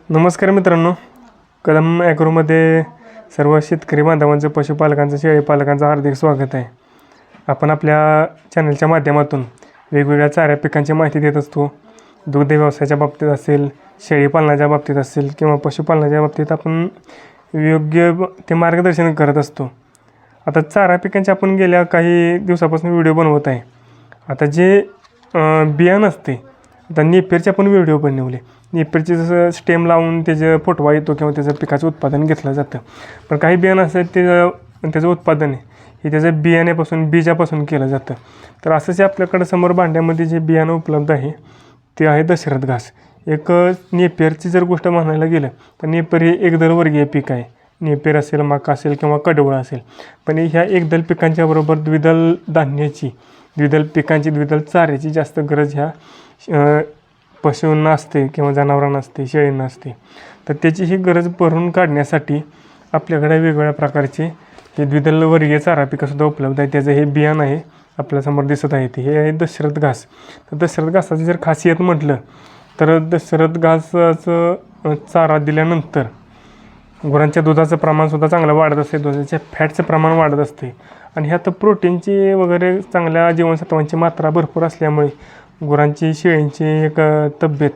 नमस्कार मित्रांनो, कदम ॲग्रोमध्ये सर्व शेतकरी बांधवांचं, पशुपालकांचं, शेळीपालकांचं हार्दिक स्वागत आहे. आपण आपल्या चॅनलच्या माध्यमातून वेगवेगळ्या चाऱ्या पिकांची माहिती देत असतो. दुग्ध व्यवसायाच्या बाबतीत असेल, शेळीपालनाच्या बाबतीत असेल किंवा पशुपालनाच्या बाबतीत आपण योग्य ते मार्गदर्शन करत असतो. आता चारा पिकांचे आपण गेल्या काही दिवसापासून व्हिडिओ बनवत आहे. आता जे बियाणं असते, आता नेपेरचे आपण व्हिडिओ बनवले. नेपेरचे जसं स्टेम लावून त्याचं फुटवा येतो किंवा त्याचं पिकाचं उत्पादन घेतलं जातं. पण काही बियाणं असं त्याचं उत्पादन आहे हे त्याचं बियाण्यापासून बीजापासून केलं जातं. तर असंच आपल्याकडं समोर भांड्यामध्ये जे बियाणं उपलब्ध आहे ते आहे दशरथ घास. एक नेपेरची जर गोष्ट म्हणायला गेलं तर नेपेर हे एकदलवर्गीय पीक आहे. नेपेर असेल, मका असेल किंवा कडवळ असेल. पण ह्या एकदल पिकांच्या बरोबर द्विदल धान्याची, द्विदल पिकांची, द्विदल चाऱ्याची जास्त गरज ह्या पशूंना असते किंवा जनावरांना असते, शेळींना असते. तर त्याची ही गरज भरून काढण्यासाठी आपल्याकडे वेगवेगळ्या प्रकारचे हे द्विदल वर्गीय चारा पिकंसुद्धा उपलब्ध आहे. त्याचं हे बियाणं आहे आपल्यासमोर दिसत आहे, ते हे आहे दशरथ घास. तर दशरथ घासाची जर खासियत म्हटलं तर दशरथ घासाचं चारा दिल्यानंतर गुरांच्या दुधाचं प्रमाणसुद्धा चांगलं वाढत असते, दुधाच्या फॅटचं प्रमाण वाढत असते. आणि ह्यात प्रोटीनची वगैरे चांगल्या जीवनसत्वांची मात्रा भरपूर असल्यामुळे गुरांची, शेळींची एक तब्येत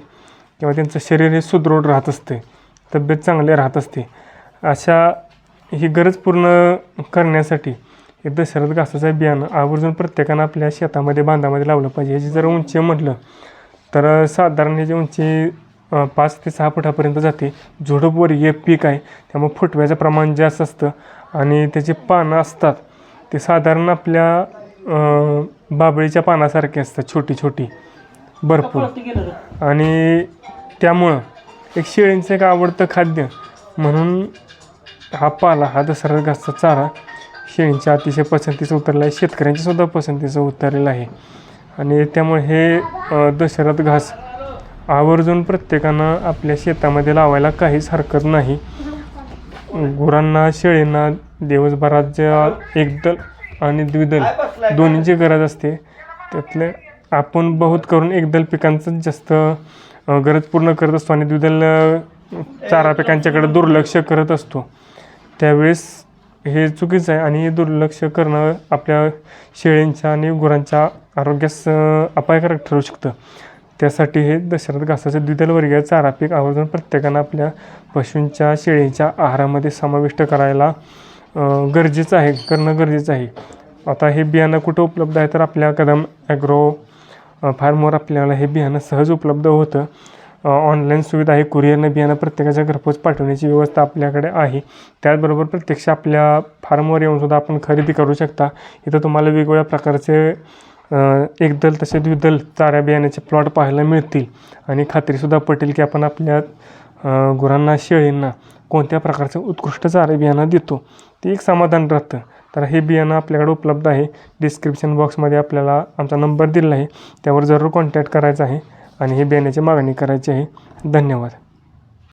किंवा त्यांचं शरीर हे सुदृढ राहत असते, तब्येत चांगली राहत असते. अशा ही गरज पूर्ण करण्यासाठी हे दशरथ घासाचं बियाणं आवर्जून प्रत्येकानं आपल्या शेतामध्ये, बांधामध्ये लावलं पाहिजे. ह्याची जर उंची म्हटलं तर साधारण ह्याची उंची 5 ते 6 फुटापर्यंत जाते. झुडूपवर्गीय पीक आहे, त्यामुळे फुटव्याचं प्रमाण जास्त असतं. आणि त्याची पानं असतात ते साधारण आपल्या बाभळीच्या पानासारखी असतात, छोटी छोटी भरपूर. आणि त्यामुळं एक शेळींचं एक आवडतं खाद्य म्हणून हा पाला, हा दशरथ घासचा चारा शेळींच्या अतिशय पसंतीचं उतरला आहे, शेतकऱ्यांच्यासुद्धा पसंतीचं उतरलेलं आहे. आणि त्यामुळे हे दशरथ घास आवर्जून प्रत्येकानं आपल्या शेतामध्ये लावायला काहीच हरकत नाही. गुरांना, शेळींना दिवसभरात ज्या एकदल आणि द्विदल दोन्हीची गरज असते, त्यातले आपण बहुत करून एकदल पिकांचं जास्त गरज पूर्ण करत असतो आणि द्विदल चारा पिकांच्याकडे दुर्लक्ष करत असतो. त्यावेळेस हे चुकीचं आहे आणि हे दुर्लक्ष करणं आपल्या शेळींच्या आणि गुरांच्या आरोग्यास अपायकारक ठरू शकतं. त्यासाठी हे दशरथ घासाचं द्विदल वर्गीय चारा पीक आवर्जून प्रत्येकानं आपल्या पशूंच्या, शेळींच्या आहारामध्ये समाविष्ट करायला करणं गरजेचं आहे. आता हे बियाणं कुठं उपलब्ध आहे तर आपल्या कदम ॲग्रो फार्मवर आपल्याला हे बियाणं सहज उपलब्ध होतं. ऑनलाईन सुविधा आहे, कुरिअरनं बियाणं प्रत्येकाच्या घरपोच पाठवण्याची व्यवस्था आपल्याकडे आहे. त्याचबरोबर प्रत्यक्ष आपल्या फार्मवर येऊनसुद्धा आपण खरेदी करू शकता. इथं तुम्हाला वेगवेगळ्या प्रकारचे एकदल तसे द्विदल चारा बियाण्याचे प्लॉट पाहायला मिळतील आणि खात्रीसुद्धा पटेल की आपण आपल्या गुरांना, शेळींना कोणत्या प्रकारचं उत्कृष्ट चारा बियाणं देतो, ते एक समाधान राहतं. तर हे बियाणं आपल्याकडे उपलब्ध आहे. डिस्क्रिप्शन बॉक्समध्ये आपल्याला आमचा नंबर दिला आहे, त्यावर जरूर कॉन्टॅक्ट करायचा आहे आणि हे बियाण्याची मागणी करायची आहे. धन्यवाद.